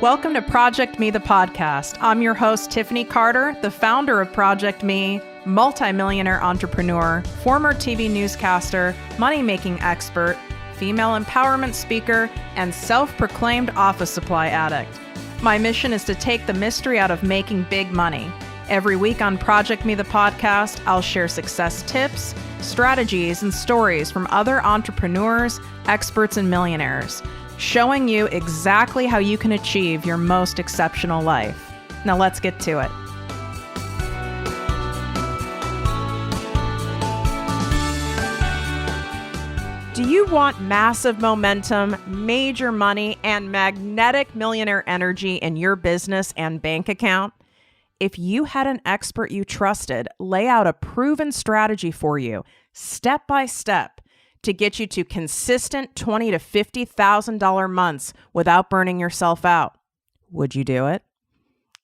Welcome to ProjectME, the podcast. I'm your host, Tiffany Carter, the founder of ProjectME, multimillionaire entrepreneur, former TV newscaster, money-making expert, female empowerment speaker, and self-proclaimed office supply addict. My mission is to take the mystery out of making big money. Every week on ProjectME, the podcast, I'll share success tips, strategies, and stories from other entrepreneurs, experts, and millionaires, showing you exactly how you can achieve your most exceptional life. Now let's get to it. Do you want massive momentum, major money, and magnetic millionaire energy in your business and bank account? If you had an expert you trusted lay out a proven strategy for you, step by step, to get you to consistent $20,000 to $50,000 months without burning yourself out, would you do it?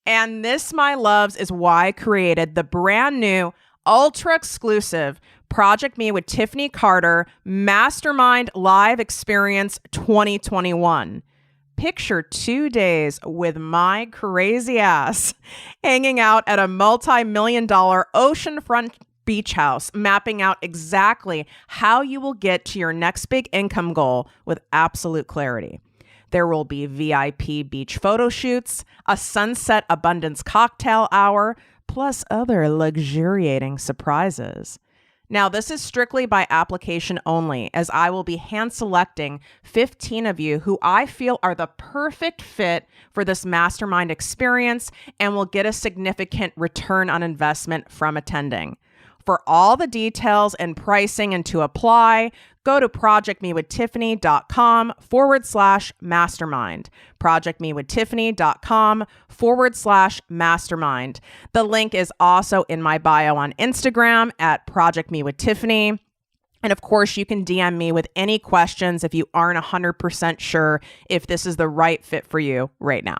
And this, my loves, is why I created the brand new, ultra exclusive ProjectME with Tiffany Carter Mastermind Live Experience 2021. Picture 2 days with my crazy ass hanging out at a multi-million-dollar oceanfront beach house, mapping out exactly how you will get to your next big income goal with absolute clarity. There will be VIP beach photo shoots, a sunset abundance cocktail hour, plus other luxuriating surprises. Now, this is strictly by application only, as I will be hand selecting 15 of you who I feel are the perfect fit for this mastermind experience and will get a significant return on investment from attending. For all the details and pricing and to apply, go to projectmewithtiffany.com/mastermind. projectmewithtiffany.com/mastermind. The link is also in my bio on Instagram at ProjectMeWithTiffany. And of course, you can DM me with any questions if you aren't 100% sure if this is the right fit for you right now.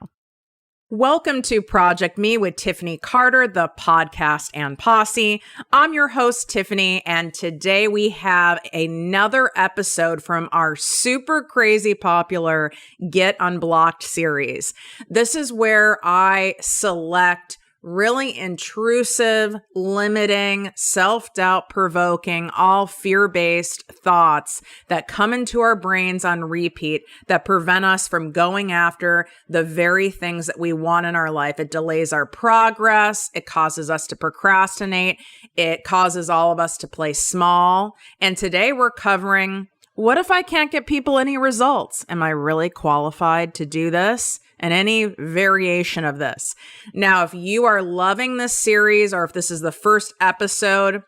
Welcome to ProjectME with Tiffany Carter, the podcast and posse. I'm your host, Tiffany, and today we have another episode from our super crazy popular Get Unblocked series. This is where I select really intrusive, limiting, self-doubt provoking, all fear-based thoughts that come into our brains on repeat that prevent us from going after the very things that we want in our life. It delays our progress. It causes us to procrastinate. It causes all of us to play small. And today we're covering, what if I can't get people any results? Am I really qualified to do this? And any variation of this. Now, if you are loving this series, or if this is the first episode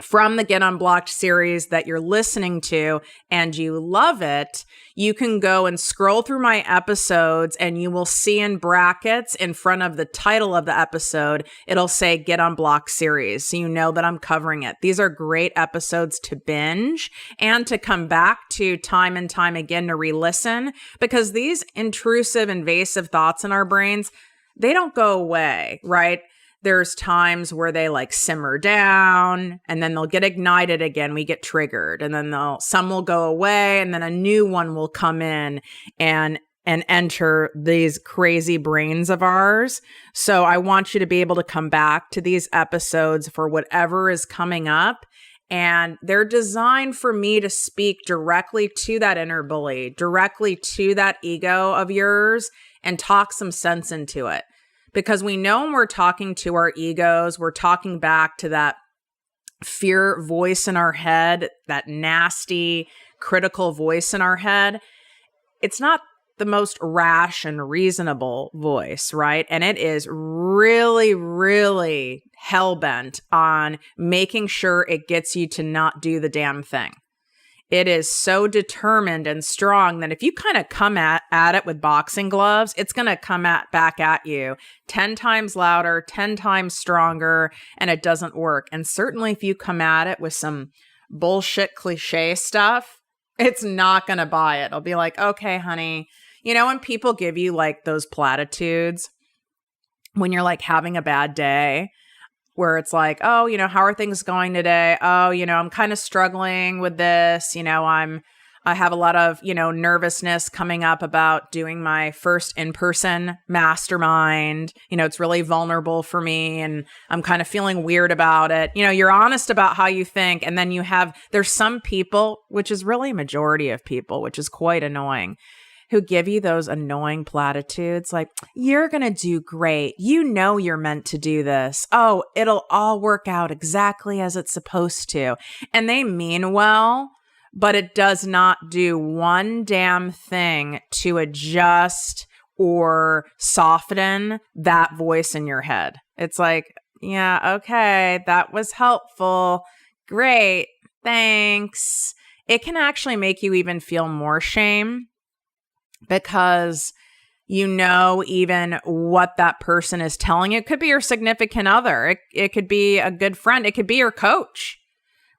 from the Get Unblocked series that you're listening to and you love it, you can go and scroll through my episodes and you will see in brackets in front of the title of the episode, it'll say Get Unblocked series. So you know that I'm covering it. These are great episodes to binge and to come back to time and time again to re-listen, because these intrusive, invasive thoughts in our brains, they don't go away, right? There's times where they like simmer down and then they'll get ignited again. We get triggered, and then some will go away, and then a new one will come in and enter these crazy brains of ours. So I want you to be able to come back to these episodes for whatever is coming up. And they're designed for me to speak directly to that inner bully, directly to that ego of yours, and talk some sense into it. Because we know when we're talking to our egos, we're talking back to that fear voice in our head, that nasty, critical voice in our head. It's not the most rash and reasonable voice, right? And it is really, really hell-bent on making sure it gets you to not do the damn thing. It is so determined and strong that if you kind of come at it with boxing gloves, it's going to come back at you 10 times louder, 10 times stronger, and it doesn't work. And certainly if you come at it with some bullshit cliche stuff, it's not going to buy it. It'll be like, okay, honey, you know, when people give you like those platitudes when you're like having a bad day, where it's like, oh, you know, how are things going today? Oh, you know, I'm kind of struggling with this. You know, I'm I have a lot of, nervousness coming up about doing my first in-person mastermind. It's really vulnerable for me and I'm kind of feeling weird about it. You're honest about how you think. And then there's some people, which is really a majority of people, which is quite annoying, who give you those annoying platitudes like, you're going to do great. You're meant to do this. Oh, it'll all work out exactly as it's supposed to. And they mean well, but it does not do one damn thing to adjust or soften that voice in your head. It's like, yeah, okay, that was helpful. Great, thanks. It can actually make you even feel more shame because even what that person is telling you. It could be your significant other. It could be a good friend. It could be your coach.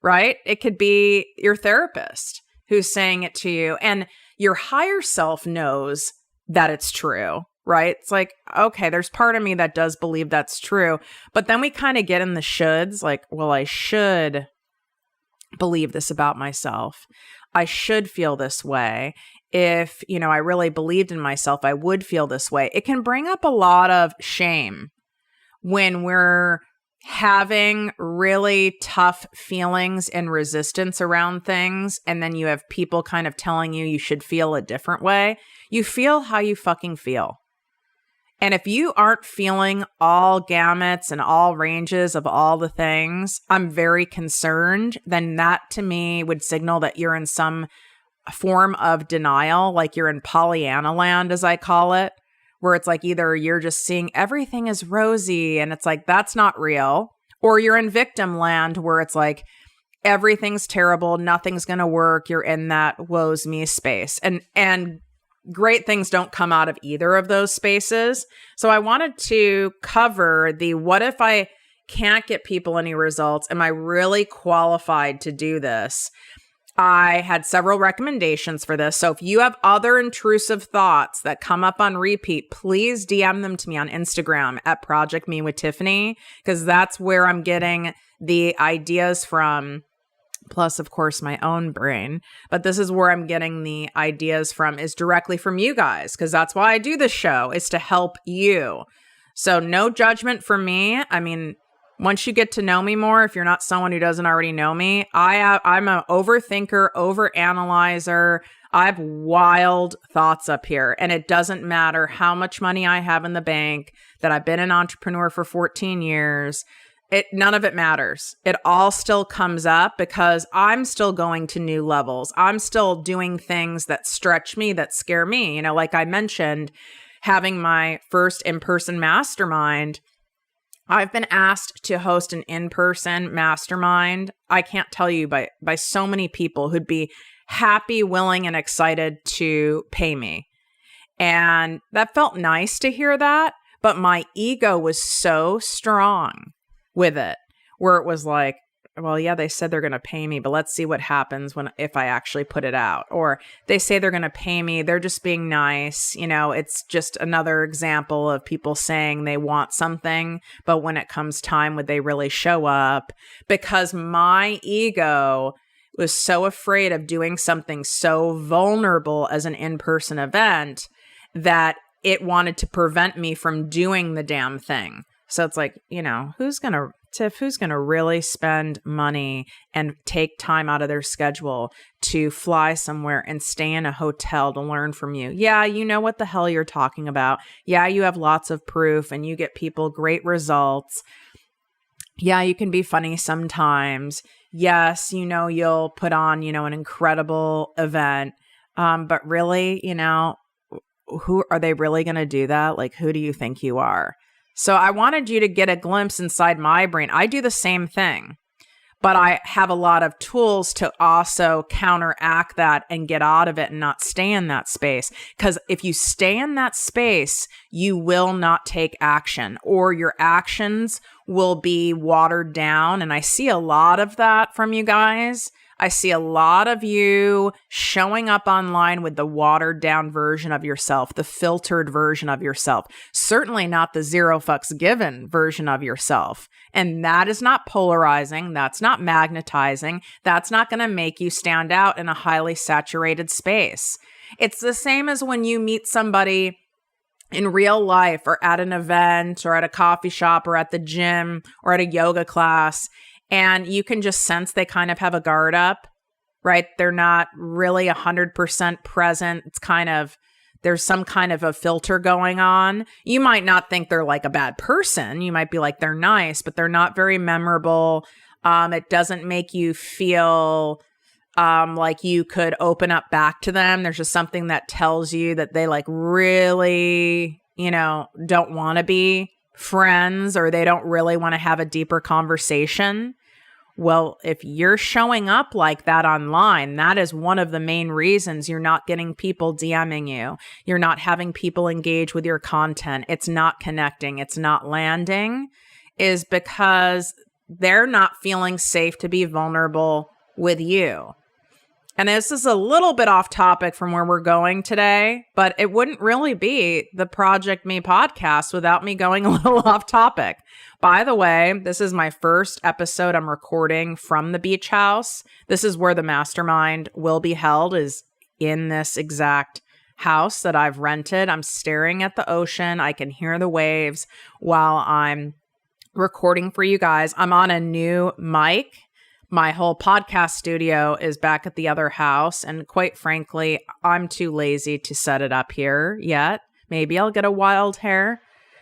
Right? It could be your therapist who's saying it to you. And your higher self knows that it's true, right? It's like, okay, there's part of me that does believe that's true. But then we kind of get in the shoulds, like, well, I should believe this about myself. I should feel this way. If, I really believed in myself, I would feel this way. It can bring up a lot of shame when we're having really tough feelings and resistance around things, and then you have people kind of telling you should feel a different way. You feel how you fucking feel. And if you aren't feeling all gamuts and all ranges of all the things, I'm very concerned. Then that to me would signal that you're in some form of denial, like you're in Pollyanna land, as I call it, where it's like either you're just seeing everything as rosy and it's like, that's not real, or you're in victim land where it's like, everything's terrible, nothing's going to work. You're in that woe's me space. And great things don't come out of either of those spaces. So I wanted to cover what if I can't get people any results? Am I really qualified to do this? I had several recommendations for this. So if you have other intrusive thoughts that come up on repeat, please DM them to me on Instagram at ProjectME with Tiffany, because that's where I'm getting the ideas from. Plus, of course, my own brain. But this is where I'm getting the ideas from, is directly from you guys, because that's why I do this show, is to help you. So no judgment from me. I mean, once you get to know me more, if you're not someone who doesn't already know me, I'm an overthinker, overanalyzer. I have wild thoughts up here. And it doesn't matter how much money I have in the bank, that I've been an entrepreneur for 14 years. None of it matters. It all still comes up because I'm still going to new levels. I'm still doing things that stretch me, that scare me. Like I mentioned, having my first in-person mastermind, I've been asked to host an in-person mastermind. I can't tell you by so many people who'd be happy, willing, and excited to pay me. And that felt nice to hear that, but my ego was so strong with it, where it was like, well, yeah, they said they're going to pay me, but let's see what happens if I actually put it out. Or they say they're going to pay me, they're just being nice. It's just another example of people saying they want something, but when it comes time, would they really show up? Because my ego was so afraid of doing something so vulnerable as an in-person event that it wanted to prevent me from doing the damn thing. So it's like, who's going to really spend money and take time out of their schedule to fly somewhere and stay in a hotel to learn from you? Yeah, you know what the hell you're talking about. Yeah, you have lots of proof and you get people great results. Yeah, you can be funny sometimes. Yes, you'll put on, an incredible event. But really, who are they really going to do that? Like, who do you think you are? So I wanted you to get a glimpse inside my brain. I do the same thing, but I have a lot of tools to also counteract that and get out of it and not stay in that space. Because if you stay in that space, you will not take action, or your actions will be watered down. And I see a lot of that from you guys. I see a lot of you showing up online with the watered down version of yourself, the filtered version of yourself, certainly not the zero fucks given version of yourself. And that is not polarizing. That's not magnetizing. That's not going to make you stand out in a highly saturated space. It's the same as when you meet somebody in real life or at an event or at a coffee shop or at the gym or at a yoga class, and you can just sense they kind of have a guard up, right? They're not really 100% present. It's kind of, there's some kind of a filter going on. You might not think they're like a bad person. You might be like, they're nice, but they're not very memorable. It doesn't make you feel like you could open up back to them. There's just something that tells you that they like really, don't want to be friends, or they don't really want to have a deeper conversation. Well, if you're showing up like that online, that is one of the main reasons you're not getting people DMing you. You're not having people engage with your content. It's not connecting. It's not landing, is because they're not feeling safe to be vulnerable with you. And this is a little bit off topic from where we're going today, but it wouldn't really be the ProjectME podcast without me going a little off topic. By the way, this is my first episode I'm recording from the beach house. This is where the mastermind will be held, is in this exact house that I've rented. I'm staring at the ocean. I can hear the waves while I'm recording for you guys. I'm on a new mic. My whole podcast studio is back at the other house. And quite frankly, I'm too lazy to set it up here yet. Maybe I'll get a wild hair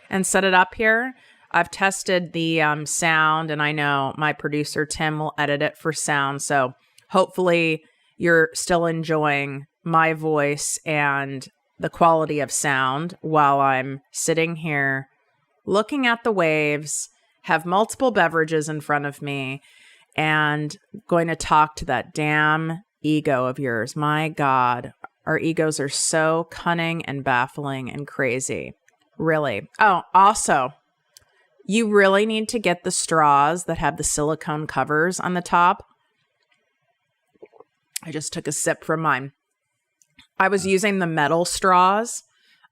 and set it up here. I've tested the sound, and I know my producer, Tim, will edit it for sound. So hopefully you're still enjoying my voice and the quality of sound while I'm sitting here looking at the waves, have multiple beverages in front of me, and going to talk to that damn ego of yours. My God, our egos are so cunning and baffling and crazy. Really. Oh, also, you really need to get the straws that have the silicone covers on the top. I just took a sip from mine. I was using the metal straws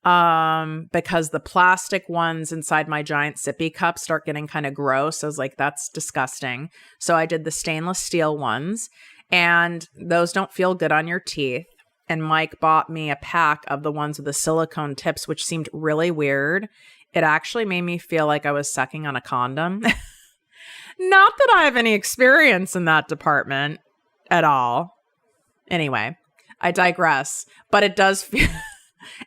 because the plastic ones inside my giant sippy cup start getting kind of gross. I was like, that's disgusting. So I did the stainless steel ones, and those don't feel good on your teeth. And Mike bought me a pack of the ones with the silicone tips, which seemed really weird. It actually made me feel like I was sucking on a condom. Not that I have any experience in that department at all. Anyway, I digress, but it does feel...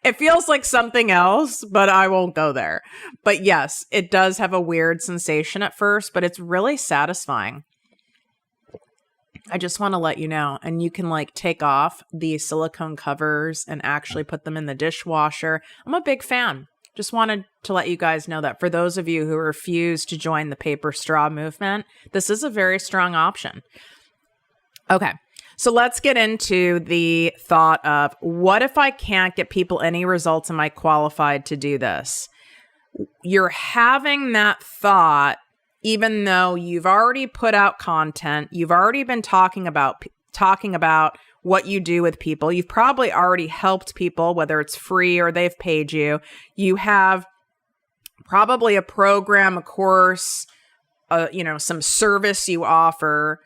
It feels like something else, but I won't go there. But yes, it does have a weird sensation at first, but it's really satisfying. I just want to let you know. And you can like take off the silicone covers and actually put them in the dishwasher. I'm a big fan. Just wanted to let you guys know that for those of you who refuse to join the paper straw movement, this is a very strong option. Okay. So let's get into the thought of, what if I can't get people any results? Am I qualified to do this? You're having that thought, even though you've already put out content, you've already been talking about what you do with people. You've probably already helped people, whether it's free or they've paid you. You have probably a program, a course, some service you offer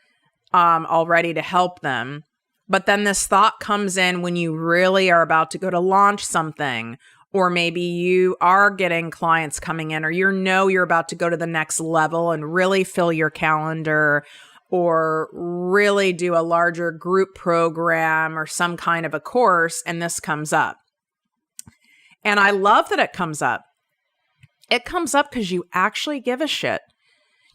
already to help them. But then this thought comes in when you really are about to go to launch something, or maybe you are getting clients coming in, or you're about to go to the next level and really fill your calendar, or really do a larger group program or some kind of a course, and this comes up. And I love that it comes up. It comes up because you actually give a shit.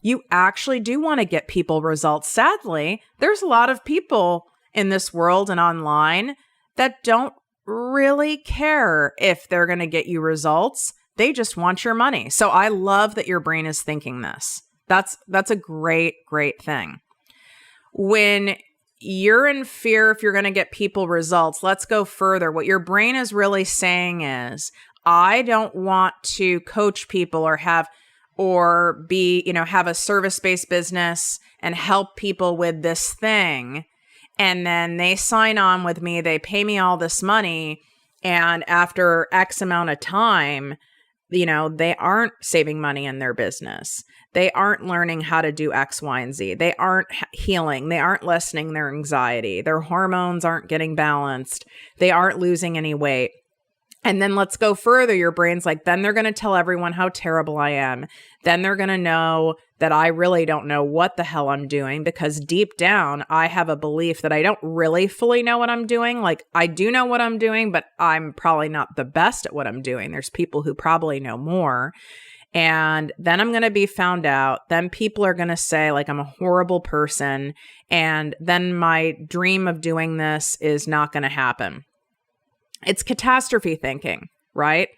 You actually do want to get people results. Sadly, there's a lot of people in this world and online that don't really care if they're going to get you results. They just want your money. So I love that your brain is thinking this. That's a great, great thing. When you're in fear if you're going to get people results, let's go further. What your brain is really saying is, I don't want to coach people or have a service-based business and help people with this thing. And then they sign on with me, they pay me all this money. And after X amount of time, they aren't saving money in their business. They aren't learning how to do X, Y, and Z. They aren't healing. They aren't lessening their anxiety. Their hormones aren't getting balanced. They aren't losing any weight. And then let's go further. Your brain's like, then they're going to tell everyone how terrible I am. Then they're going to know that I really don't know what the hell I'm doing, because deep down, I have a belief that I don't really fully know what I'm doing. Like, I do know what I'm doing, but I'm probably not the best at what I'm doing. There's people who probably know more. And then I'm going to be found out. Then people are going to say, like, I'm a horrible person. And then my dream of doing this is not going to happen. It's catastrophe thinking, right?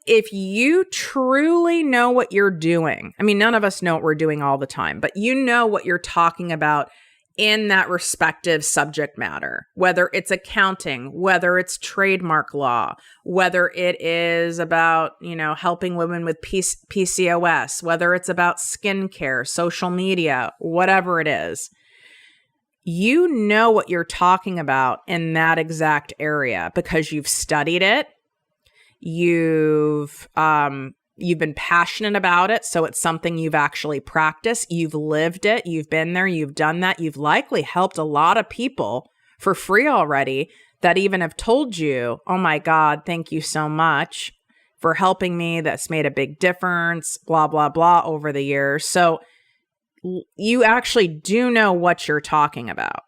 If you truly know what you're doing, I mean, none of us know what we're doing all the time, but you know what you're talking about in that respective subject matter, whether it's accounting, whether it's trademark law, whether it is about, helping women with PCOS, whether it's about skincare, social media, whatever it is. You know what you're talking about in that exact area because you've studied it. You've been passionate about it. So it's something you've actually practiced. You've lived it. You've been there. You've done that. You've likely helped a lot of people for free already that even have told you, oh my God, thank you so much for helping me. That's made a big difference, blah, blah, blah over the years. So you actually do know what you're talking about.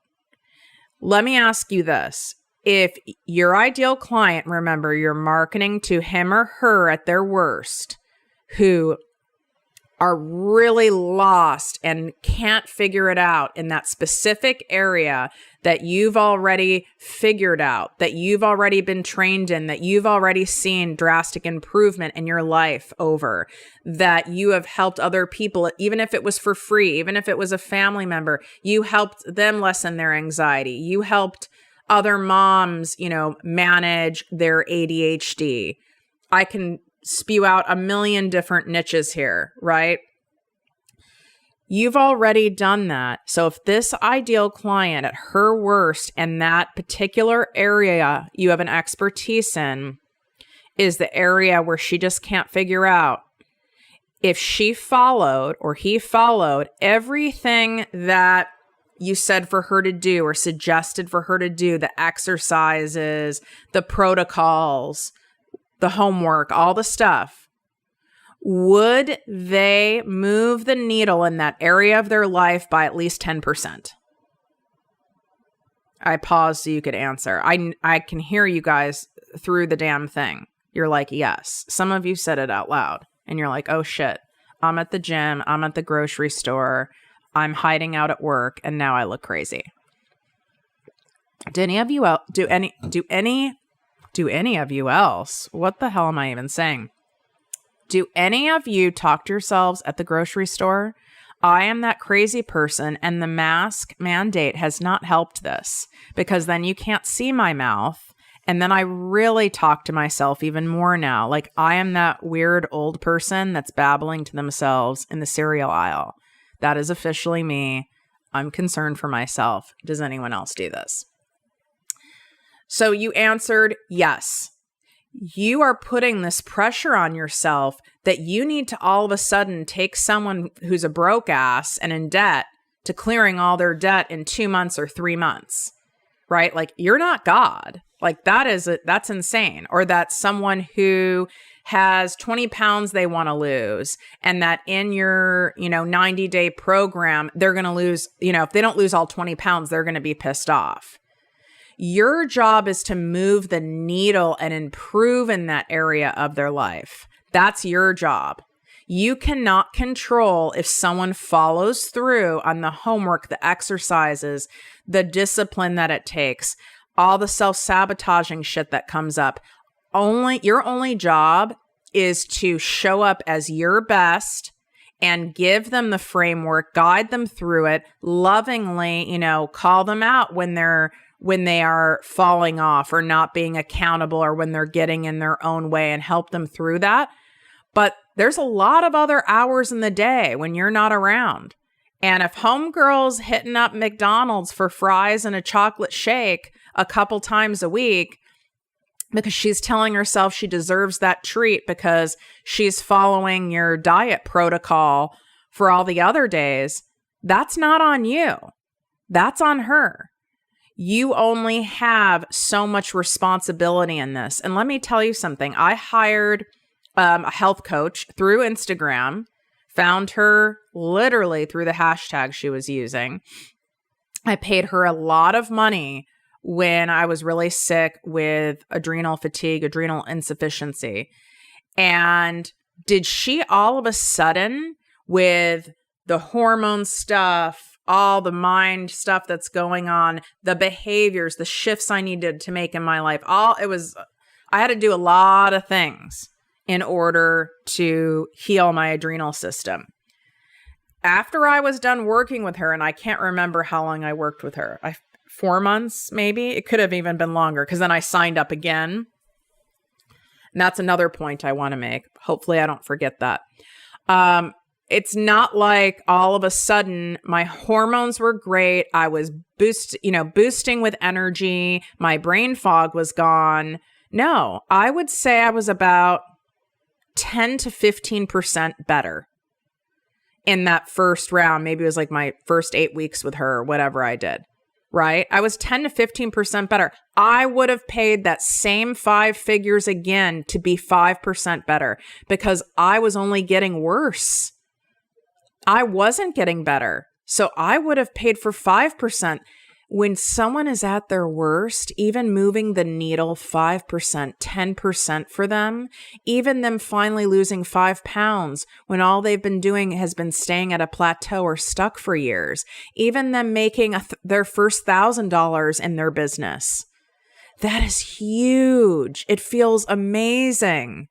Let me ask you this. If your ideal client, remember, you're marketing to him or her at their worst, who are really lost and can't figure it out in that specific area that you've already figured out, that you've already been trained in, that you've already seen drastic improvement in your life over, that you have helped other people, even if it was for free, even if it was a family member, you helped them lessen their anxiety. You helped other moms, manage their ADHD. I can spew out a million different niches here, right? You've already done that. So if this ideal client at her worst and that particular area you have an expertise in is the area where she just can't figure out, if she followed or he followed everything that you said for her to do or suggested for her to do, the exercises, the protocols, the homework, all the stuff, would they move the needle in that area of their life by at least 10%? I paused so you could answer. I can hear you guys through the damn thing. You're like, yes. Some of you said it out loud and you're like, oh shit, I'm at the gym, I'm at the grocery store, I'm hiding out at work, and now I look crazy. Do any of you else? Do any of you else? What the hell am I even saying? Do any of you talk to yourselves at the grocery store? I am that crazy person, and the mask mandate has not helped this, because then you can't see my mouth. And then I really talk to myself even more now. Like, I am that weird old person that's babbling to themselves in the cereal aisle. That is officially me. I'm concerned for myself. Does anyone else do this? So you answered yes. You are putting this pressure on yourself that you need to all of a sudden take someone who's a broke ass and in debt to clearing all their debt in 2 months or 3 months, right? Like, you're not God. Like, that's insane. Or that someone who has 20 pounds they want to lose, and that in your, 90-day program, they're going to lose, if they don't lose all 20 pounds, they're going to be pissed off. Your job is to move the needle and improve in that area of their life. That's your job. You cannot control if someone follows through on the homework, the exercises, the discipline that it takes, all the self-sabotaging shit that comes up. Your only job is to show up as your best and give them the framework, guide them through it, lovingly, call them out when they're when they are falling off or not being accountable or when they're getting in their own way and help them through that. But there's a lot of other hours in the day when you're not around. And if homegirl's hitting up McDonald's for fries and a chocolate shake a couple times a week because she's telling herself she deserves that treat because she's following your diet protocol for all the other days, that's not on you. That's on her. You only have so much responsibility in this. And let me tell you something. I hired a health coach through Instagram, found her literally through the hashtag she was using. I paid her a lot of money when I was really sick with adrenal fatigue, adrenal insufficiency. And did she all of a sudden, with the hormone stuff, all the mind stuff that's going on, the behaviors, the shifts I needed to make in my life, I had to do a lot of things in order to heal my adrenal system. After I was done working with her, and I can't remember how long I worked with her, 4 months maybe, it could have even been longer because then I signed up again. And that's another point I want to make. Hopefully I don't forget that. It's not like all of a sudden my hormones were great. I was boosting with energy. My brain fog was gone. No, I would say I was about 10 to 15% better in that first round. Maybe it was like my first 8 weeks with her or whatever I did, right? I was 10 to 15% better. I would have paid that same 5 figures again to be 5% better because I was only getting worse. I wasn't getting better. So I would have paid for 5%. When someone is at their worst, even moving the needle 5%, 10% for them, even them finally losing 5 pounds when all they've been doing has been staying at a plateau or stuck for years, even them making their first $1,000 in their business. That is huge. It feels amazing.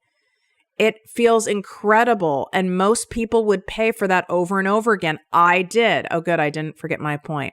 It feels incredible. And most people would pay for that over and over again. I did. Oh, good. I didn't forget my point.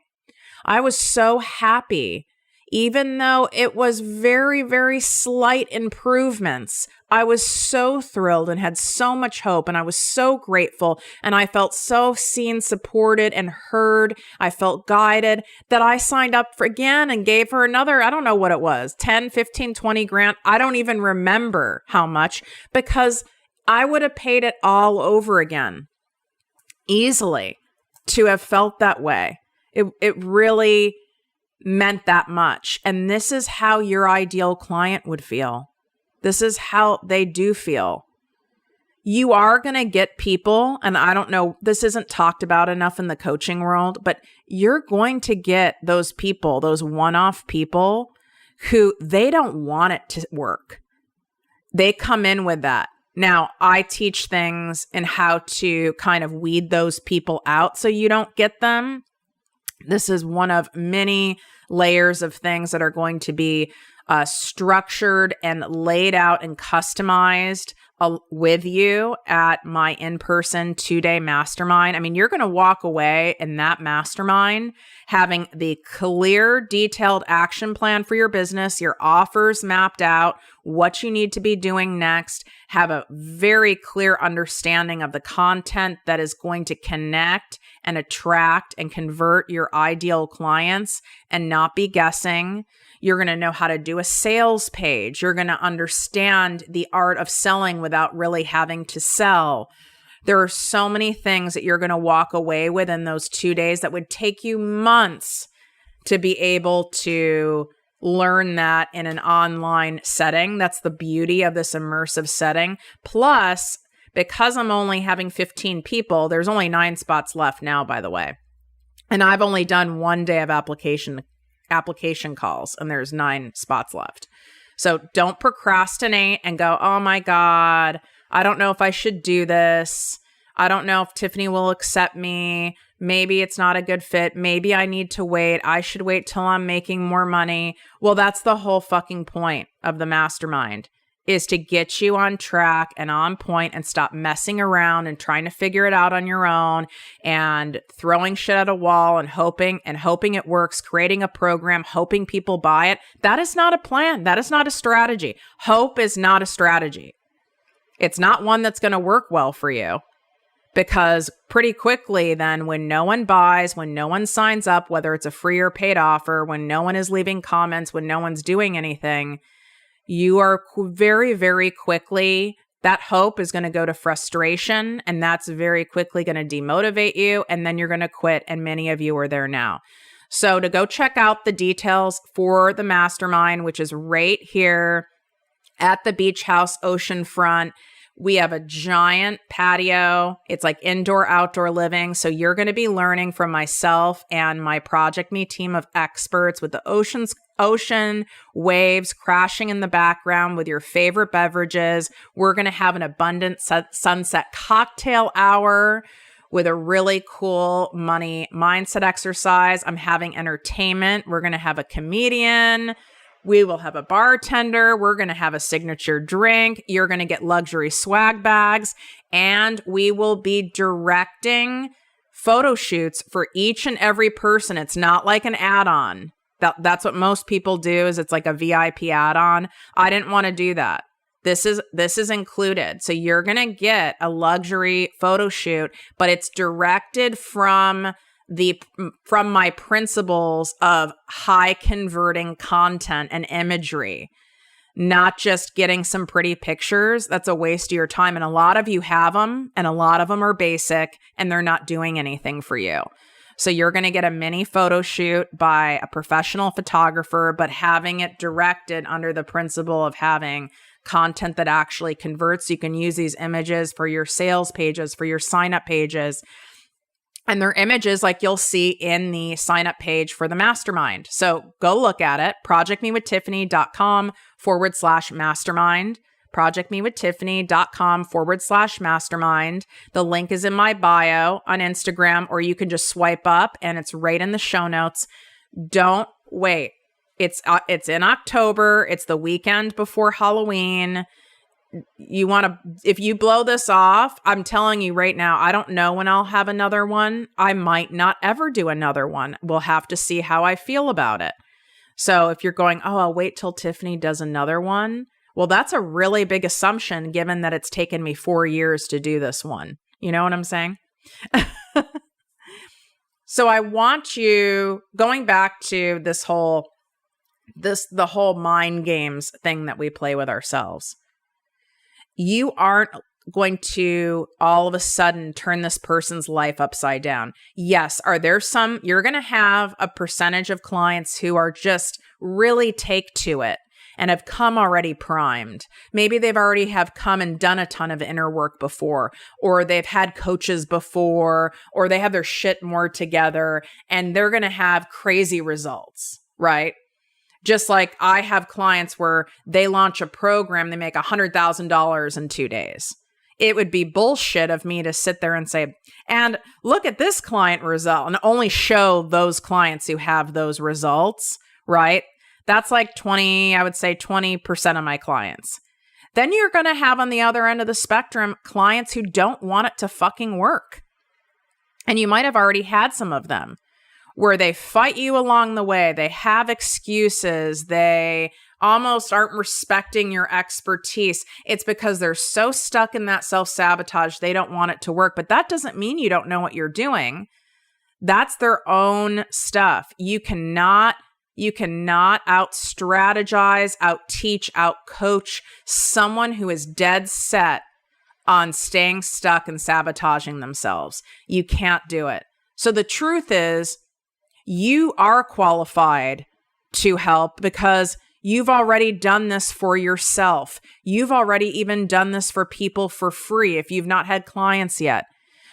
I was so happy, even though it was very, very slight improvements. I was so thrilled and had so much hope, and I was so grateful, and I felt so seen, supported, and heard. I felt guided that I signed up for again and gave her another, I don't know what it was, 10, 15, 20 grand. I don't even remember how much because I would have paid it all over again easily to have felt that way. It really meant that much. And this is how your ideal client would feel. This is how they do feel. You are going to get people, and I don't know, this isn't talked about enough in the coaching world, but you're going to get those people, those one-off people who they don't want it to work. They come in with that. Now, I teach things in how to kind of weed those people out so you don't get them. This is one of many layers of things that are going to be structured and laid out and customized with you at my in-person 2-day mastermind. I mean, you're going to walk away in that mastermind having the clear, detailed action plan for your business, your offers mapped out, what you need to be doing next, have a very clear understanding of the content that is going to connect and attract and convert your ideal clients and not be guessing. You're going to know how to do a sales page. You're going to understand the art of selling without really having to sell. There are so many things that you're going to walk away with in those 2 days that would take you months to be able to learn that in an online setting. That's the beauty of this immersive setting. Plus, because I'm only having 15 people, there's only 9 spots left now, by the way. And I've only done 1 day of application calls, and there's 9 spots left. So don't procrastinate and go, oh my God, I don't know if I should do this. I don't know if Tiffany will accept me. Maybe it's not a good fit. Maybe I need to wait. I should wait till I'm making more money. Well, that's the whole fucking point of the mastermind, is to get you on track and on point and stop messing around and trying to figure it out on your own and throwing shit at a wall and hoping it works, creating a program, hoping people buy it. That is not a plan. That is not a strategy. Hope is not a strategy. It's not one that's going to work well for you, because pretty quickly then, when no one buys, when no one signs up, whether it's a free or paid offer, when no one is leaving comments, when no one's doing anything, you are very, very quickly, that hope is going to go to frustration, and that's very quickly going to demotivate you, and then you're going to quit, and many of you are there now. So to go check out the details for the mastermind, which is right here at the beach house oceanfront. We have a giant patio. It's like indoor, outdoor living. So you're going to be learning from myself and my ProjectME team of experts with the ocean waves crashing in the background with your favorite beverages. We're going to have an abundant sunset cocktail hour with a really cool money mindset exercise. I'm having entertainment. We're going to have a comedian. We will have a bartender. We're going to have a signature drink. You're going to get luxury swag bags. And we will be directing photo shoots for each and every person. It's not like an add-on. That's what most people do, is it's like a VIP add-on. I didn't want to do that. This is included. So you're going to get a luxury photo shoot, but it's directed from my principles of high converting content and imagery, not just getting some pretty pictures. That's a waste of your time. And a lot of you have them, and a lot of them are basic, and they're not doing anything for you. So you're going to get a mini photo shoot by a professional photographer, but having it directed under the principle of having content that actually converts. You can use these images for your sales pages, for your sign-up pages. And they're images like you'll see in the sign-up page for the mastermind. So go look at it, projectmewithtiffany.com/mastermind, projectmewithtiffany.com/mastermind. The link is in my bio on Instagram, or you can just swipe up and it's right in the show notes. Don't wait. It's in October. It's the weekend before Halloween. If you blow this off, I'm telling you right now, I don't know when I'll have another one. I might not ever do another one. We'll have to see how I feel about it. So if you're going, oh, I'll wait till Tiffany does another one. Well, that's a really big assumption, given that it's taken me 4 years to do this one. You know what I'm saying? So I want you, going back to the whole mind games thing that we play with ourselves. You aren't going to all of a sudden turn this person's life upside down. Yes, you're going to have a percentage of clients who are just really take to it and have come already primed. Maybe they've already have come and done a ton of inner work before, or they've had coaches before, or they have their shit more together, and they're going to have crazy results, right? Just like I have clients where they launch a program, they make $100,000 in 2 days. It would be bullshit of me to sit there and say, and look at this client result, and only show those clients who have those results, right? That's like 20% of my clients. Then you're going to have on the other end of the spectrum clients who don't want it to fucking work. And you might have already had some of them, where they fight you along the way. They have excuses. They almost aren't respecting your expertise. It's because they're so stuck in that self-sabotage, they don't want it to work. But that doesn't mean you don't know what you're doing. That's their own stuff. You cannot out-strategize, out-teach, out-coach someone who is dead set on staying stuck and sabotaging themselves. You can't do it. So the truth is, you are qualified to help because you've already done this for yourself. You've already even done this for people for free if you've not had clients yet.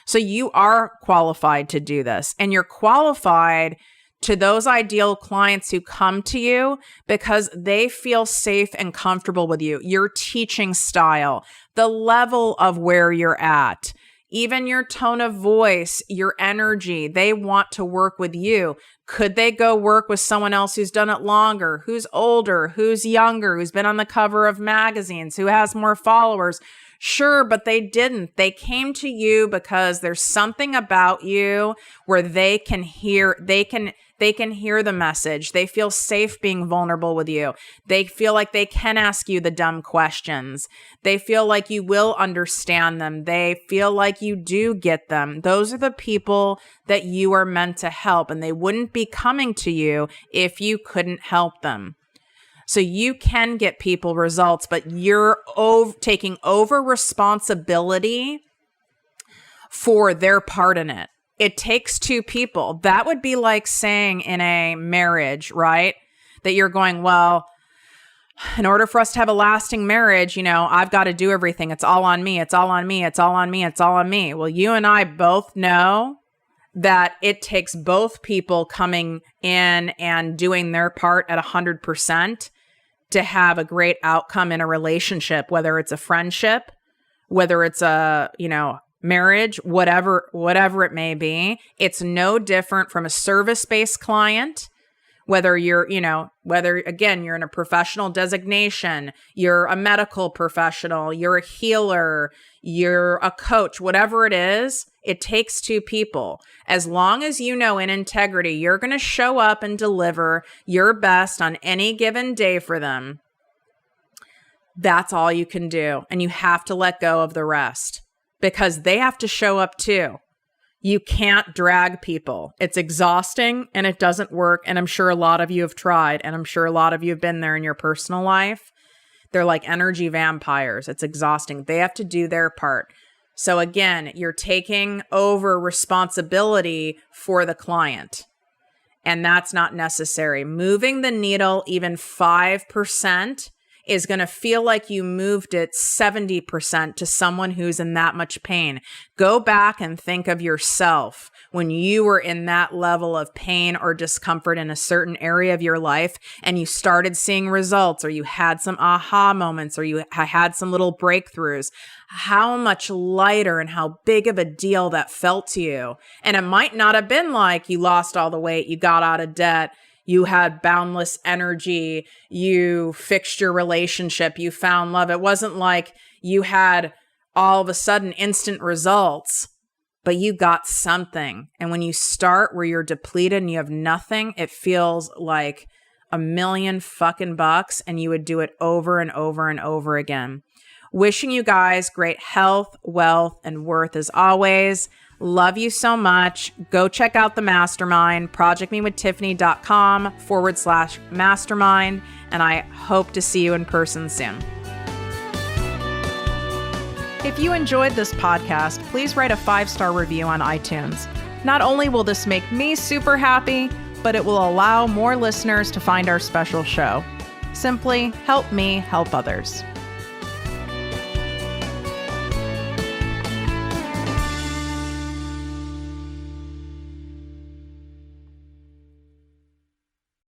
So you are qualified to do this. And you're qualified to those ideal clients who come to you because they feel safe and comfortable with you, your teaching style, the level of where you're at. even your tone of voice, your energy. They want to work with you. Could they go work with someone else who's done it longer, who's older, who's younger, who's been on the cover of magazines, who has more followers? Sure, but they didn't. They came to you because there's something about you where they can hear the message. They feel safe being vulnerable with you. They feel like they can ask you the dumb questions. They feel like you will understand them. They feel like you do get them. Those are the people that you are meant to help, and they wouldn't be coming to you if you couldn't help them. So you can get people results, but you're taking over responsibility for their part in it. It takes two people. That would be like saying in a marriage, right? That you're going, well, in order for us to have a lasting marriage, I've got to do everything. It's all on me. It's all on me. It's all on me. It's all on me. Well, you and I both know that it takes both people coming in and doing their part at 100% to have a great outcome in a relationship, whether it's a friendship, whether it's a, marriage, whatever it may be. It's no different from a service-based client, whether you're in a professional designation, you're a medical professional, you're a healer, you're a coach, whatever it is, it takes two people. As long as you know in integrity, you're going to show up and deliver your best on any given day for them. That's all you can do. And you have to let go of the rest because they have to show up too. You can't drag people. It's exhausting and it doesn't work. And I'm sure a lot of you have tried, and I'm sure a lot of you have been there in your personal life. They're like energy vampires. It's exhausting. They have to do their part. So again, you're taking over responsibility for the client, and that's not necessary. Moving the needle even 5% is going to feel like you moved it 70% to someone who's in that much pain. Go back and think of yourself when you were in that level of pain or discomfort in a certain area of your life and you started seeing results, or you had some aha moments, or you had some little breakthroughs. How much lighter and how big of a deal that felt to you. And it might not have been like you lost all the weight, you got out of debt, you had boundless energy, you fixed your relationship, you found love. It wasn't like you had all of a sudden instant results, but you got something. And when you start where you're depleted and you have nothing, it feels like $1,000,000 and you would do it over and over and over again. Wishing you guys great health, wealth, and worth as always. Love you so much. Go check out the mastermind, ProjectMeWithTiffany.com/mastermind. And I hope to see you in person soon. If you enjoyed this podcast, please write a 5-star review on iTunes. Not only will this make me super happy, but it will allow more listeners to find our special show. Simply help me help others.